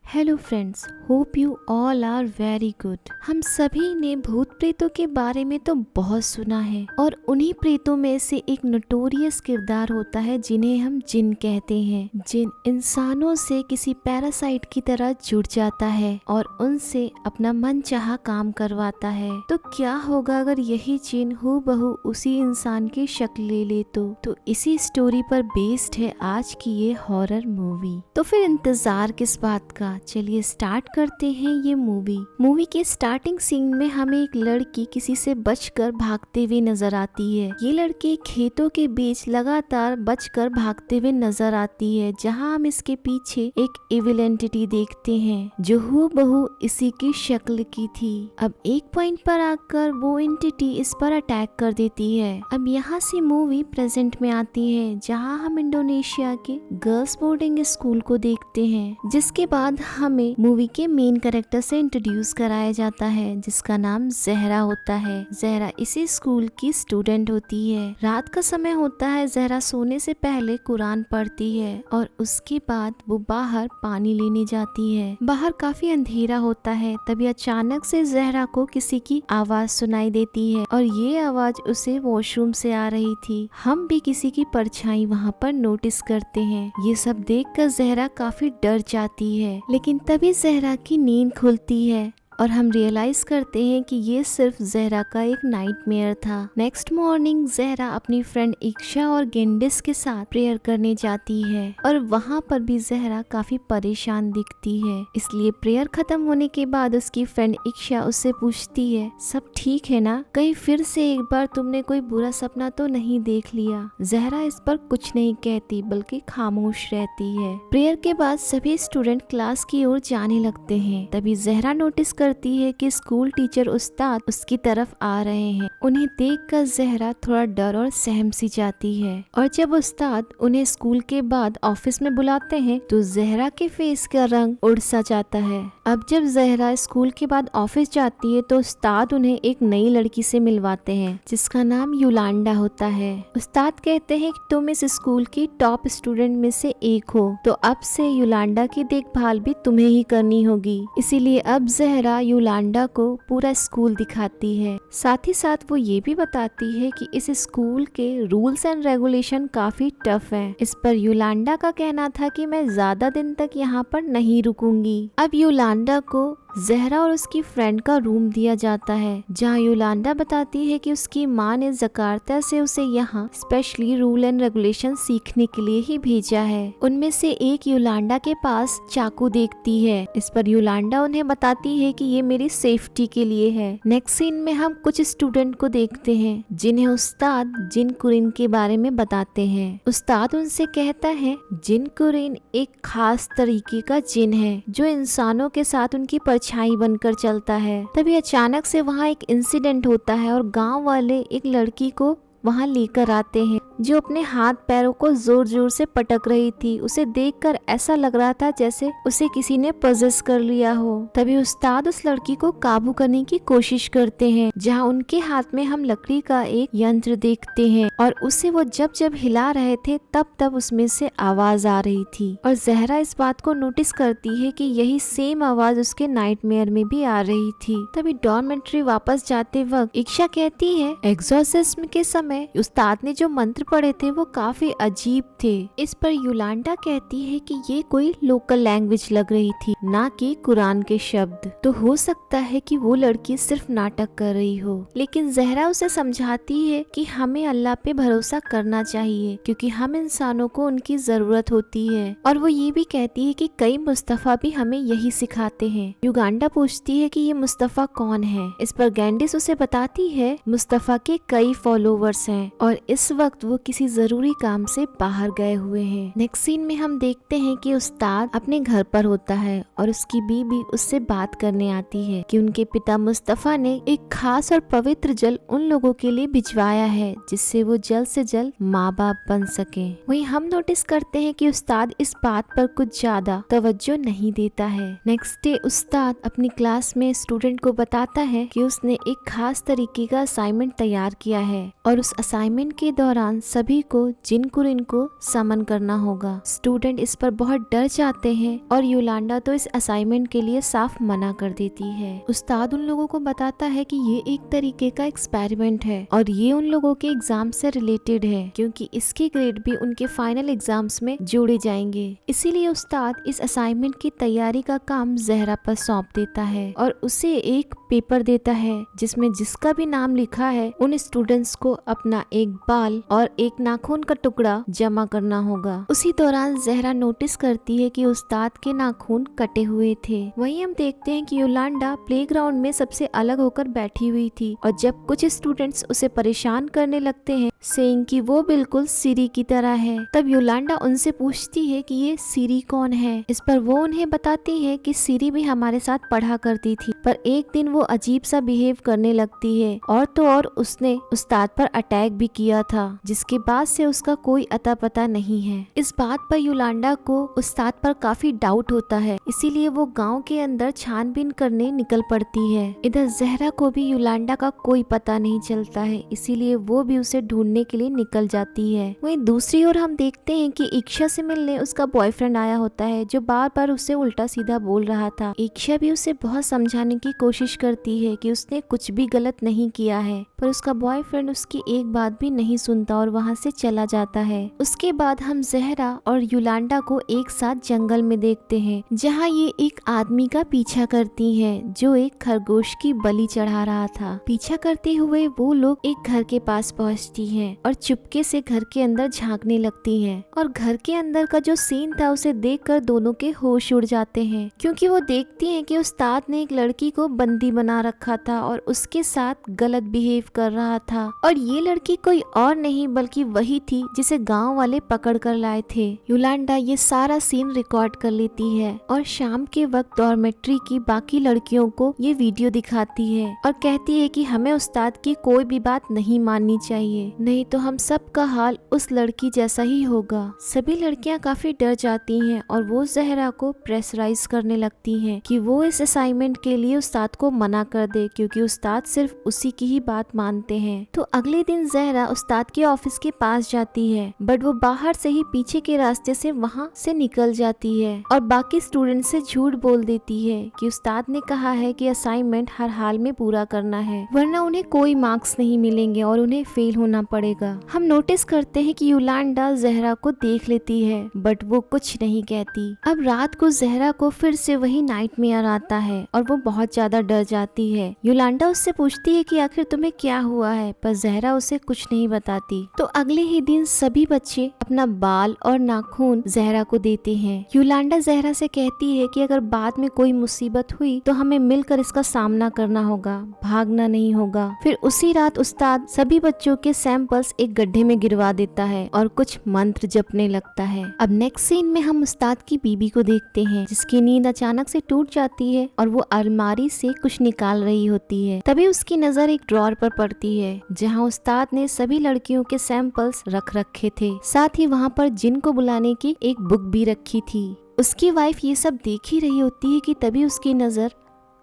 Hello friends, hope you all are very good. हम सभी ने भूत प्रेतों के बारे में तो बहुत सुना है और उन्हीं प्रेतों में से एक नोटोरियस किरदार होता है जिन्हें हम जिन कहते हैं। जिन इंसानों से किसी पैरासाइट की तरह जुड़ जाता है और उनसे अपना मनचाहा काम करवाता है। तो क्या होगा अगर यही जिन हूबहू उसी इंसान की शक्ल ले ले तो इसी स्टोरी पर बेस्ड है आज की ये हॉरर मूवी। तो फिर इंतजार किस बात का, चलिए स्टार्ट करते हैं ये मूवी के स्टार्टिंग सीन में हमें एक लड़की किसी से बचकर भागते हुए नजर आती है। ये लड़की खेतों के बीच लगातार बचकर भागते हुए नजर आती है, जहां हम इसके पीछे एक इविल एंटिटी देखते हैं जो हूबहू इसी की शक्ल की थी। अब एक पॉइंट पर आकर वो एंटिटी इस पर अटैक कर देती है। अब यहाँ से मूवी प्रेजेंट में आती है, जहाँ हम इंडोनेशिया के गर्ल्स बोर्डिंग स्कूल को देखते हैं, जिसके बाद हमें मूवी के मेन कैरेक्टर से इंट्रोड्यूस कराया जाता है, जिसका नाम जहरा होता है। जहरा इसी स्कूल की स्टूडेंट होती है। रात का समय होता है। जहरा सोने से पहले कुरान पढ़ती है और उसके बाद वो बाहर पानी लेने जाती है। बाहर काफी अंधेरा होता है। तभी अचानक से जहरा को किसी की आवाज सुनाई देती है और ये आवाज उसे वॉशरूम से आ रही थी। हम भी किसी की परछाई वहाँ पर नोटिस करते हैं। ये सब देखकर जहरा काफी डर जाती है, लेकिन तभी जहरा की नींद खुलती है और हम रियलाइज करते हैं कि ये सिर्फ जहरा का एक नाइटमेयर था। नेक्स्ट मॉर्निंग जहरा अपनी फ्रेंड इक्शा और गेंडिस के साथ प्रेयर करने जाती है और वहाँ पर भी जहरा काफी परेशान दिखती है। इसलिए प्रेयर खत्म होने के बाद उसकी फ्रेंड इक्शा उससे पूछती है, सब ठीक है ना? कहीं फिर से एक बार तुमने कोई बुरा सपना तो नहीं देख लिया? जहरा इस पर कुछ नहीं कहती, बल्कि खामोश रहती है। प्रेयर के बाद सभी स्टूडेंट क्लास की ओर जाने लगते हैं। तभी जहरा नोटिस करती है कि स्कूल टीचर उस्ताद उसकी तरफ आ रहे हैं। उन्हें देखकर जहरा थोड़ा डर और सहम सी जाती है और जब उस्ताद उन्हें स्कूल के बाद ऑफिस में बुलाते हैं तो जहरा के फेस का रंग उड़ सा जाता है। अब जब जहरा स्कूल के बाद ऑफिस जाती है तो उस्ताद उन्हें एक नई लड़की से मिलवाते हैं, जिसका नाम युलांडा होता है। उस्ताद कहते हैं कि तुम इस स्कूल की टॉप स्टूडेंट में से एक हो, तो अब से युलांडा की देखभाल भी तुम्हें ही करनी होगी। इसीलिए अब जहरा युलांडा को पूरा स्कूल दिखाती है। साथ ही साथ वो ये भी बताती है कि इस स्कूल के रूल्स एंड रेगुलेशन काफी टफ हैं। इस पर युलांडा का कहना था कि मैं ज्यादा दिन तक यहाँ पर नहीं रुकूंगी। अब युलांडा को जहरा और उसकी फ्रेंड का रूम दिया जाता है, जहाँ युलांडा बताती है कि उसकी माँ ने जकार्ता से उसे यहाँ स्पेशली रूल एंड रेगुलेशन सीखने के लिए ही भेजा है। उनमें से एक युलांडा के पास चाकू देखती है। इस पर युलांडा उन्हें बताती है कि ये मेरी सेफ्टी के लिए है। नेक्स्ट सीन में हम कुछ स्टूडेंट को देखते हैं जिन्हें उस्ताद जिन कुरिन के बारे में बताते हैं। उस्ताद उनसे कहता है, जिन कुरिन एक खास तरीके का जिन है जो इंसानों के साथ उनकी परछाई बनकर चलता है। तभी अचानक से वहाँ एक इंसिडेंट होता है और गांव वाले एक लड़की को वहाँ लेकर आते हैं जो अपने हाथ पैरों को जोर जोर से पटक रही थी। उसे देखकर ऐसा लग रहा था जैसे उसे किसी ने पजेस कर लिया हो। तभी उस्ताद उस लड़की को काबू करने की कोशिश करते हैं, जहाँ उनके हाथ में हम लकड़ी का एक यंत्र देखते हैं और उसे वो जब जब हिला रहे थे तब तब उसमें से आवाज आ रही थी। और जहरा इस बात को नोटिस करती है कि यही सेम आवाज उसके नाइटमेयर में भी आ रही थी। तभी डॉर्मेट्री वापस जाते वक्त इक्शा कहती है, एग्जॉर्सिज्म के समय उस्ताद ने जो मंत्र पढ़े थे वो काफी अजीब थे। इस पर युलांडा कहती है कि ये कोई लोकल लैंग्वेज लग रही थी, ना कि कुरान के शब्द। तो हो सकता है कि वो लड़की सिर्फ नाटक कर रही हो। लेकिन जहरा उसे समझाती है कि हमें अल्लाह पे भरोसा करना चाहिए, क्योंकि हम इंसानों को उनकी जरूरत होती है। और वो ये भी कहती है कि कई मुस्तफा भी हमें यही सिखाते हैं। युगांडा पूछती है कि ये मुस्तफा कौन है। इस पर गैंडिस उसे बताती है मुस्तफा के कई फॉलोवर्स हैं और इस वक्त वो किसी जरूरी काम से बाहर गए हुए हैं। नेक्स्ट सीन में हम देखते हैं कि उस्ताद अपने घर पर होता है और उसकी बीबी उससे बात करने आती है कि उनके पिता मुस्तफा ने एक खास और पवित्र जल उन लोगों के लिए भिजवाया है जिससे वो जल्द से जल्द माँ बाप बन सके। वहीं हम नोटिस करते हैं कि उस्ताद इस बात पर कुछ ज्यादा तवज्जो नहीं देता है। नेक्स्ट डे उस्ताद अपनी क्लास में स्टूडेंट को बताता है कि उसने एक खास तरीके का असाइनमेंट तैयार किया है और उस असाइनमेंट के दौरान सभी को जिनको इनको समन करना होगा। स्टूडेंट इस पर बहुत डर जाते हैं और योलांडा तो इस असाइनमेंट के लिए साफ मना कर देती है। उस्ताद उन लोगों को बताता है कि ये एक तरीके का एक्सपेरिमेंट है और ये उन लोगों के एग्जाम से रिलेटेड है, क्योंकि इसके ग्रेड भी उनके फाइनल एग्जाम्स में जोड़े जाएंगे। इसीलिए उस्ताद इस असाइनमेंट की तैयारी का काम जहरा पर सौंप देता है और उसे एक पेपर देता है जिसमें जिसका भी नाम लिखा है उन स्टूडेंट्स को अपना एक बाल और एक नाखून का टुकड़ा जमा करना होगा। उसी दौरान जहरा नोटिस करती है कि उस्ताद के नाखून कटे हुए थे। वहीं हम देखते हैं कि योलांडा प्लेग्राउंड में सबसे अलग होकर बैठी हुई थी और जब कुछ स्टूडेंट्स उसे परेशान करने लगते हैं सेइंग कि वो बिल्कुल सीरी की तरह है, तब योलांडा उनसे पूछती है कि ये सीरी कौन है। इस पर वो उन्हें बताती है कि सीरी भी हमारे साथ पढ़ा करती थी, पर एक दिन वो अजीब सा बिहेव करने लगती है और तो और उसने उस्ताद पर अटैक भी किया था, जिसके बाद से उसका कोई अता पता नहीं है। इस बात पर योलांडा को उस्ताद पर काफी डाउट होता है, इसीलिए वो गांव के अंदर छानबीन करने निकल पड़ती है। इधर जहरा को भी योलांडा का कोई पता नहीं चलता है, इसीलिए वो भी उसे ढूंढने के लिए निकल जाती है। वहीं दूसरी ओर हम देखते हैं कि इक्शा से मिलने उसका बॉयफ्रेंड आया होता है जो बार बार उसे उल्टा सीधा बोल रहा था। इक्शा भी उसे बहुत समझाने की कोशिश करती है कि उसने कुछ भी गलत नहीं किया है, पर उसका बॉयफ्रेंड उसकी एक बात भी नहीं सुनता और वहाँ से चला जाता है। उसके बाद हम जहरा और योलांडा को एक साथ जंगल में देखते हैं, जहाँ ये एक आदमी का पीछा करती हैं जो एक खरगोश की बलि चढ़ा रहा था। पीछा करते हुए वो लोग एक घर के पास पहुँचती हैं और चुपके से घर के अंदर झांकने लगती हैं और घर के अंदर का जो सीन था उसे देखकर दोनों के होश उड़ जाते हैं, क्योंकि वो देखती हैं कि उस्ताद ने एक लड़की को बंदी बना रखा था और उसके साथ गलत बिहेव कर रहा था और ये लड़की कोई और नहीं बल्कि वही थी जिसे गांव वाले पकड़ कर लाए थे। योलांडा ये सारा सीन रिकॉर्ड कर लेती है और शाम के वक्त डॉर्मेट्री की बाकी लड़कियों को ये वीडियो दिखाती है और कहती है कि हमें उस्ताद की कोई भी बात नहीं माननी चाहिए, नहीं तो हम सब का हाल उस लड़की जैसा ही होगा। सभी लड़कियां काफी डर जाती हैं और वो जहरा को प्रेशराइज करने लगती हैं कि वो इस असाइनमेंट के लिए उस्ताद को मना कर दे, क्योंकि उस्ताद सिर्फ उसी की ही बात मानते हैं। तो अगले दिन जहरा उस्ताद के ऑफिस के पास जाती है, बट वो बाहर से ही पीछे के रास्ते से वहाँ से निकल जाती है और बाकी स्टूडेंट से झूठ बोल देती है कि उस्ताद ने कहा है कि असाइनमेंट हर हाल में पूरा करना है, वरना उन्हें कोई मार्क्स नहीं मिलेंगे और उन्हें फेल होना पड़ेगा। हम नोटिस करते हैं कि योलांडा जहरा को देख लेती है, बट वो कुछ नहीं कहती। अब रात को जहरा को फिर से वही नाइटमेयर आता है और वो बहुत ज्यादा डर जाती है। योलांडा उससे पूछती है कि आखिर तुम्हें क्या हुआ है, पर जहरा उसे कुछ नहीं बताती। तो अगले ही दिन सभी बच्चे अपना बाल और नाखून जहरा को देते हैं। योलांडा जहरा से कहती है कि अगर बाद में कोई मुसीबत हुई तो हमें मिलकर इसका सामना करना होगा, भागना नहीं होगा। फिर उसी रात उस्ताद सभी बच्चों के सैंपल्स एक गड्ढे में गिरवा देता है और कुछ मंत्र जपने लगता है। अब नेक्स्ट सीन में हम उस्ताद की बीबी को देखते हैं जिसकी नींद अचानक से टूट जाती है और वो अलमारी से कुछ निकाल रही होती है। तभी उसकी नजर एक ड्रॉर पर पड़ती है जहाँ उस्ताद ने सभी लड़कियों के सैंपल्स रख रखे थे, साथ ही वहाँ पर जिन को बुलाने की एक बुक भी रखी थी। उसकी वाइफ ये सब देख ही रही होती है कि तभी उसकी नजर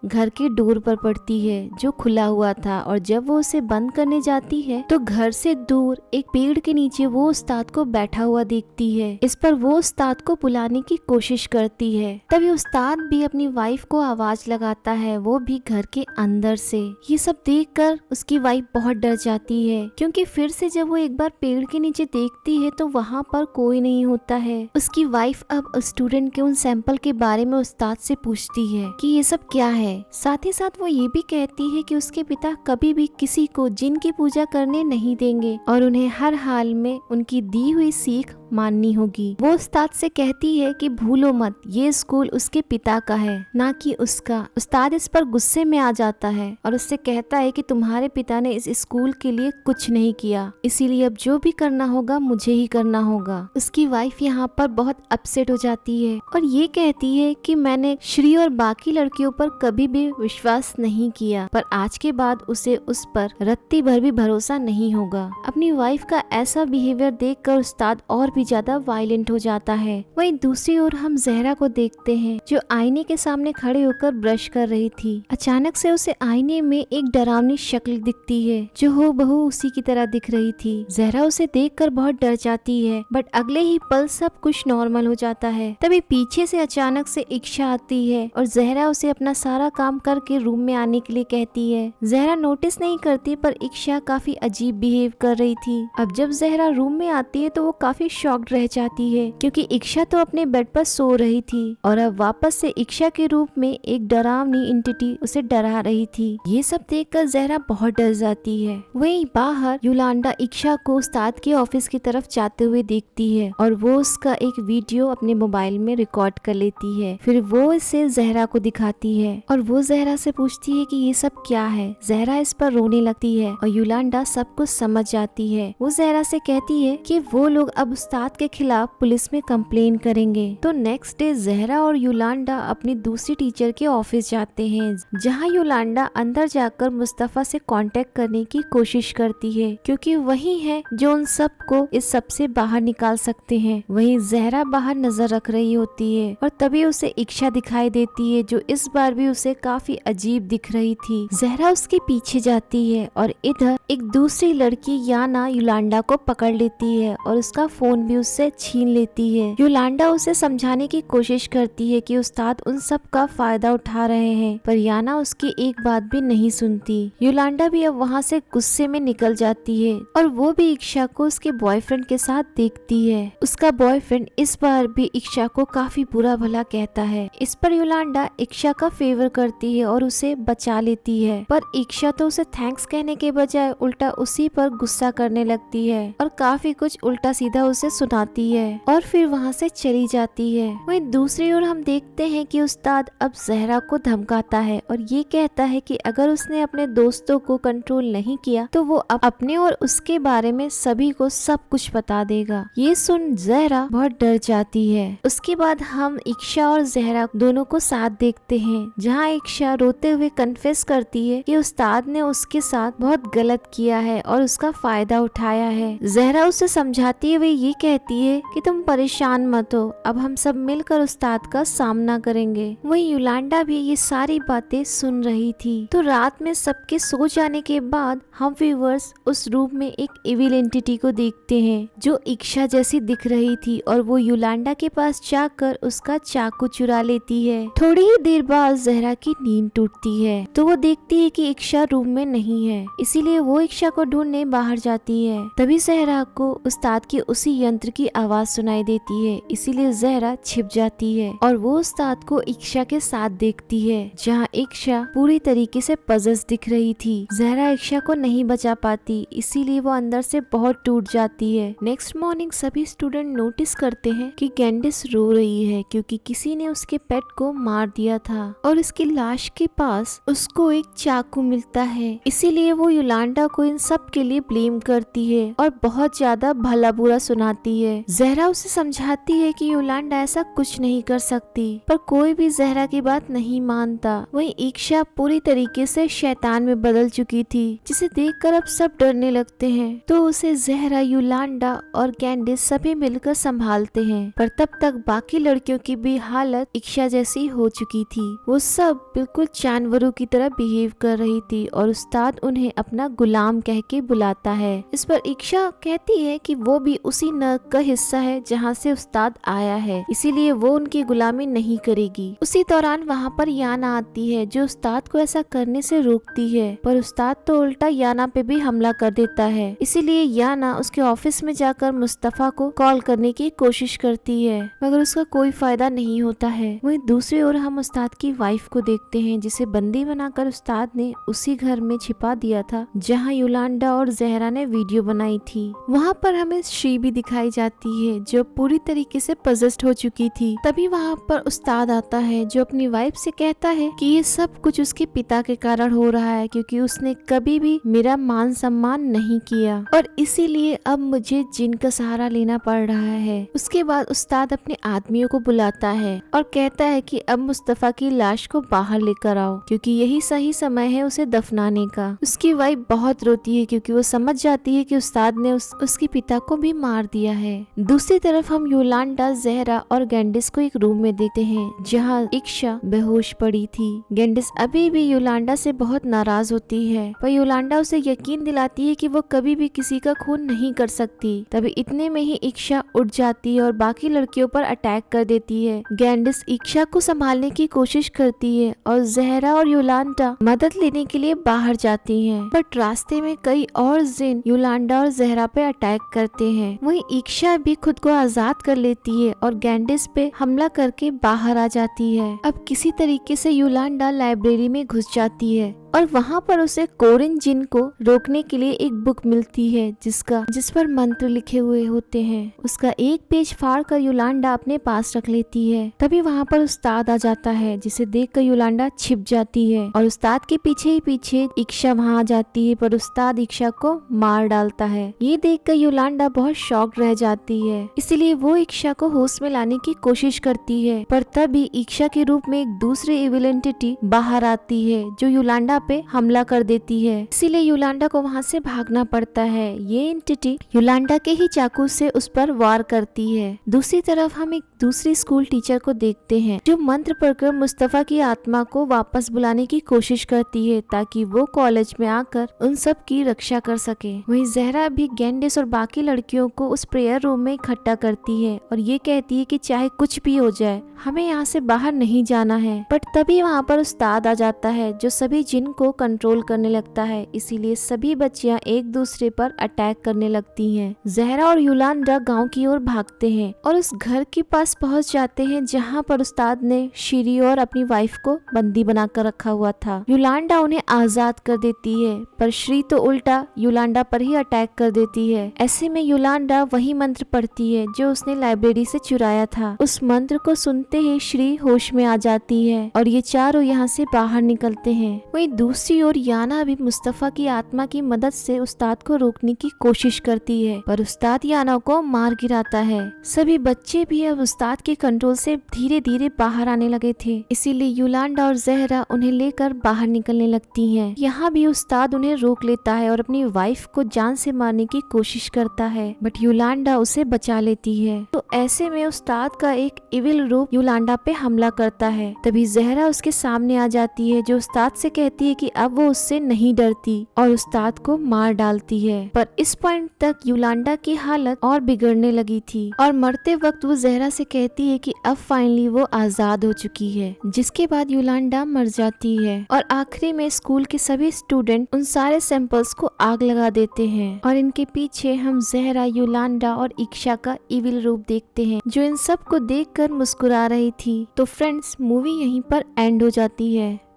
घर के डोर पर पड़ती है जो खुला हुआ था और जब वो उसे बंद करने जाती है तो घर से दूर एक पेड़ के नीचे वो उस्ताद को बैठा हुआ देखती है। इस पर वो उस्ताद को बुलाने की कोशिश करती है। तभी उस्ताद भी अपनी वाइफ को आवाज लगाता है, वो भी घर के अंदर से। ये सब देखकर उसकी वाइफ बहुत डर जाती है, क्योंकि फिर से जब वो एक बार पेड़ के नीचे देखती है तो वहाँ पर कोई नहीं होता है। उसकी वाइफ अब स्टूडेंट के उन सैंपल के बारे में उस्ताद से पूछती है कि ये सब क्या है। साथ ही साथ वो ये भी कहती है कि उसके पिता कभी भी किसी को जिन की पूजा करने नहीं देंगे और उन्हें हर हाल में उनकी दी हुई सीख माननी होगी। वो उस्ताद से कहती है कि भूलो मत, ये स्कूल उसके पिता का है ना कि उसका। उस्ताद इस पर गुस्से में आ जाता है और उससे कहता है कि तुम्हारे पिता ने इस स्कूल के लिए कुछ नहीं किया, इसीलिए अब जो भी करना होगा मुझे ही करना होगा। उसकी वाइफ यहाँ पर बहुत अपसेट हो जाती है और ये कहती है कि मैंने श्री और बाकी लड़कियों पर कभी कभी भी विश्वास नहीं किया, पर आज के बाद उसे उस पर रत्ती भर भी भरोसा नहीं होगा। अपनी वाइफ का ऐसा बिहेवियर देखकर उस्ताद और भी ज्यादा वायलेंट हो जाता है। वहीं दूसरी ओर हम जहरा को देखते हैं जो आईने के सामने खड़े होकर ब्रश कर रही थी। अचानक से उसे आईने में एक डरावनी शक्ल दिखती है जो हूबहू उसी की तरह दिख रही थी। जहरा उसे देखकर बहुत डर जाती है, बट अगले ही पल सब कुछ नॉर्मल हो जाता है। तभी पीछे से अचानक से इक्शा आती है और जहरा उसे अपना सारा काम करके रूम में आने के लिए कहती है। जहरा नोटिस नहीं करती, पर इक्शा काफी अजीब बिहेव कर रही थी। अब जब जहरा रूम में आती है तो वो काफी शॉक्ड रह जाती है क्योंकि इक्शा तो अपने बेड पर सो रही थी और अब वापस से इक्शा के रूप में एक डरावनी एंटिटी उसे डरा रही थी। ये सब देखकर जहरा बहुत डर जाती है। वहीं बाहर योलांडा इक्शा को उस्ताद के ऑफिस की तरफ जाते हुए देखती है और वो उसका एक वीडियो अपने मोबाइल में रिकॉर्ड कर लेती है। फिर वो इसे जहरा को दिखाती है और वो जहरा से पूछती है कि ये सब क्या है। जहरा इस पर रोने लगती है और योलांडा सब कुछ समझ जाती है। वो जहरा से कहती है कि वो लोग अब उस्ताद के खिलाफ पुलिस में कंप्लेन करेंगे। तो नेक्स्ट डे जहरा और योलांडा अपनी दूसरी टीचर के ऑफिस जाते हैं, जहाँ योलांडा अंदर जाकर मुस्तफा से कांटेक्ट करने की कोशिश करती है क्योंकि वही है जो उन सबको इस सब से बाहर निकाल सकते हैं। वहीं जहरा बाहर नजर रख रही होती है और तभी उसे इक्शा दिखाई देती है जो इस बार भी उसे काफी अजीब दिख रही थी। जहरा उसके पीछे जाती है और इधर एक दूसरी लड़की याना योलांडा को पकड़ लेती है और उसका फोन भी उससे छीन लेती है। योलांडा उसे समझाने की कोशिश करती है कि उस्ताद उन सब का फायदा उठा रहे हैं, पर याना उसकी एक बात भी नहीं सुनती। योलांडा भी अब वहाँ से गुस्से में निकल जाती है और वो भी इक्शा को उसके बॉयफ्रेंड के साथ देखती है। उसका बॉयफ्रेंड इस बार भी इक्शा को काफी बुरा भला कहता है। इस पर योलांडा इक्शा का फेवर करती है और उसे बचा लेती है, पर इक्शा तो उसे थैंक्स कहने के बजाय उल्टा उसी पर गुस्सा करने लगती है और काफी कुछ उल्टा सीधा उसे सुनाती है और फिर वहाँ से चली जाती है। वहीं दूसरी ओर हम देखते हैं कि उस्ताद अब जहरा को धमकाता है और ये कहता है कि अगर उसने अपने दोस्तों को कंट्रोल नहीं किया तो वो अपने और उसके बारे में सभी को सब कुछ बता देगा। ये सुन जहरा बहुत डर जाती है। उसके बाद हम इक्शा और जहरा दोनों को साथ देखते हैं, जहाँ इक्शा रोते हुए कन्फेस करती है कि उस्ताद ने उसके साथ बहुत गलत किया है और उसका फायदा उठाया है। जहरा उसे समझाती है, वे ये कहती है कि तुम परेशान मत हो, अब हम सब मिलकर उस्ताद का सामना करेंगे। वहीं योलांडा भी ये सारी बातें सुन रही थी। तो रात में सबके सो जाने के बाद हम व्यूअर्स उस रूम में एक इविल एंटिटी को देखते हैं जो इक्शा जैसी दिख रही थी और वो योलांडा के पास जाकर उसका चाकू चुरा लेती है। थोड़ी ही देर बाद जहरा की नींद टूटती है तो वो देखती है कि इक्शा रूम में नहीं है, इसीलिए वो इक्शा को ढूंढने बाहर जाती है। तभी जहरा को उस्ताद की उसी यंत्र की आवाज सुनाई देती है, इसीलिए जहरा छिप जाती है और वो उस्ताद को इक्शा के साथ देखती है, जहाँ इक्शा पूरी तरीके से पजस दिख रही थी। जहरा इक्शा को नहीं बचा पाती, इसीलिए वो अंदर से बहुत टूट जाती है। नेक्स्ट मॉर्निंग सभी स्टूडेंट नोटिस करते हैं कि कैंडिस रो रही है क्योंकि किसी ने उसके पेट को मार दिया था और उसकी लाश के पास उसको एक चाकू मिलता है। इसीलिए वो योलांडा को इन सब के लिए ब्लेम करती है और बहुत ज्यादा भला बुरा सुनाती है। जहरा उसे समझाती है कि योलांडा ऐसा कुछ नहीं कर सकती, पर कोई भी जहरा की बात नहीं मानता। वहीं इक्शा पूरी तरीके से शैतान में बदल चुकी थी, जिसे देखकर अब सब डरने लगते हैं। तो उसे जहरा, योलांडा और कैंडिस सभी मिलकर संभालते हैं, पर तब तक बाकी लड़कियों की भी हालत इक्शा जैसी हो चुकी थी। वो सब बिल्कुल जानवरों की तरह बिहेव कर रही थी और उस्ताद उन्हें अपना गुलाम कह के बुलाता है। इस पर इक्शा कहती है कि वो भी उसी नर्क का हिस्सा है जहाँ से उस्ताद आया है, इसीलिए वो उनकी गुलामी नहीं करेगी। उसी दौरान वहाँ पर याना आती है जो उस्ताद को ऐसा करने से रोकती है, पर उस्ताद तो उल्टा याना पे भी हमला कर देता है। इसीलिए याना उसके ऑफिस में जाकर मुस्तफा को कॉल करने की कोशिश करती है, मगर उसका कोई फायदा नहीं होता है। वहीं दूसरी ओर हम उस्ताद की वाइफ को देखते हैं, जिसे बंदी बनाकर उस्ताद ने उसी घर में छिपा दिया था जहाँ योलांडा और जहरा ने वीडियो बनाई थी। वहाँ पर हमें श्री भी दिखाई जाती है जो पूरी तरीके से पजेस्ड हो चुकी थी। तभी वहाँ पर उस्ताद आता है जो अपनी वाइफ से कहता है कि ये सब कुछ उसके पिता के कारण हो रहा है, क्योंकि उसने कभी भी मेरा मान सम्मान नहीं किया और इसीलिए अब मुझे जिन का सहारा लेना पड़ रहा है। उसके बाद उस्ताद अपने आदमियों को बुलाता है और कहता है कि अब मुस्तफा की लाश को बाहर लेकर आओ, क्योंकि यही सही समय है उसे दफनाने का। उसकी वाइफ बहुत रोती है क्योंकि वो समझ जाती है कि उस्ताद ने उसके पिता को भी मार दिया है। दूसरी तरफ हम योलांडा, जहरा और गैंडिस को एक रूम में देखते हैं जहाँ इक्शा बेहोश पड़ी थी। गैंडिस अभी भी योलांडा से बहुत नाराज होती है, पर योलांडा उसे यकीन दिलाती है कि वो कभी भी किसी का खून नहीं कर सकती। तभी इतने में ही इक्शा उठ जाती है और बाकी लड़कियों पर अटैक कर देती है। गैंडिस इक्शा को संभालने की कोशिश करती है और जहरा और योलांडा मदद लेने के लिए बाहर जाती हैं, बट रास्ते में कई और जिन योलांडा और जहरा पे अटैक करते हैं। वहीं इक्शा भी खुद को आजाद कर लेती है और गैंडिस पे हमला करके बाहर आ जाती है। अब किसी तरीके से योलांडा लाइब्रेरी में घुस जाती है और वहाँ पर उसे कोरिन जिन को रोकने के लिए एक बुक मिलती है जिस पर मंत्र लिखे हुए होते हैं। उसका एक पेज फाड़ कर योलांडा अपने पास रख लेती है। तभी वहाँ पर उस्ताद आ जाता है, जिसे देखकर योलांडा छिप जाती है और उस्ताद के पीछे ही पीछे इक्शा वहाँ आ जाती है, पर उस्ताद इक्शा को मार डालता है। ये देखकर योलांडा बहुत शॉक्ड रह जाती है, इसीलिए वो इक्शा को होश में लाने की कोशिश करती है, पर तभी इक्शा के रूप में एक दूसरी इविल एंटिटी बाहर आती है जो योलांडा पे हमला कर देती है। इसीलिए योलांडा को वहाँ से भागना पड़ता है। ये एंटिटी योलांडा के ही चाकू से उस पर वार करती है। दूसरी तरफ हम एक दूसरी स्कूल टीचर को देखते हैं जो मंत्र पढ़कर मुस्तफा की आत्मा को वापस बुलाने की कोशिश करती है ताकि वो कॉलेज में आकर उन सब की रक्षा कर सके। वहीं जहरा भी गैंडिस और बाकी लड़कियों को उस प्रेयर रूम में इकट्ठा करती है और ये कहती है कि चाहे कुछ भी हो जाए हमें यहाँ से बाहर नहीं जाना है। बट तभी वहाँ पर उस्ताद आ जाता है जो सभी जिन को कंट्रोल करने लगता है, इसीलिए सभी बच्चियां एक दूसरे पर अटैक करने लगती हैं। जहरा और योलांडा गांव की ओर भागते हैं और उस घर के पास पहुंच जाते हैं जहां पर उस्ताद ने श्री और अपनी वाइफ को बंदी बनाकर रखा हुआ था। योलांडा उन्हें आजाद कर देती है, पर श्री तो उल्टा योलांडा पर ही अटैक कर देती है। ऐसे में योलांडा वही मंत्र पढ़ती है जो उसने लाइब्रेरी से चुराया था। उस मंत्र को सुनते ही श्री होश में आ जाती है और ये चारों यहाँ से बाहर निकलते हैं। वहीं दूसरी ओर याना भी मुस्तफा की आत्मा की मदद से उस्ताद को रोकने की कोशिश करती है, पर उस्ताद याना को मार गिराता है। सभी बच्चे भी अब उस्ताद के कंट्रोल से धीरे धीरे बाहर आने लगे थे, इसीलिए योलांडा और जहरा उन्हें लेकर बाहर निकलने लगती हैं। यहाँ भी उस्ताद उन्हें रोक लेता है और अपनी वाइफ को जान से मारने की कोशिश करता है, बट योलांडा उसे बचा लेती है। तो ऐसे में उस्ताद का एक इविल रूप योलांडा पे हमला करता है। तभी जहरा उसके सामने आ जाती है जो उस्ताद से कहती है कि अब वो उससे नहीं डरती और उस्ताद को मार डालती है। पर इस पॉइंट तक योलांडा की हालत और बिगड़ने लगी थी और मरते वक्त वो जहरा से कहती है कि अब फाइनली वो आजाद हो चुकी है, जिसके बाद योलांडा मर जाती है और आखिरी में स्कूल के सभी स्टूडेंट उन सारे सैंपल्स को आग लगा देते हैं और इनके पीछे हम जहरा, योलांडा और इक्शा का इविल रूप देखते हैं जो इन सब को देखकर मुस्कुरा रही थी। तो फ्रेंड्स, मूवी यहीं पर एंड हो जाती है।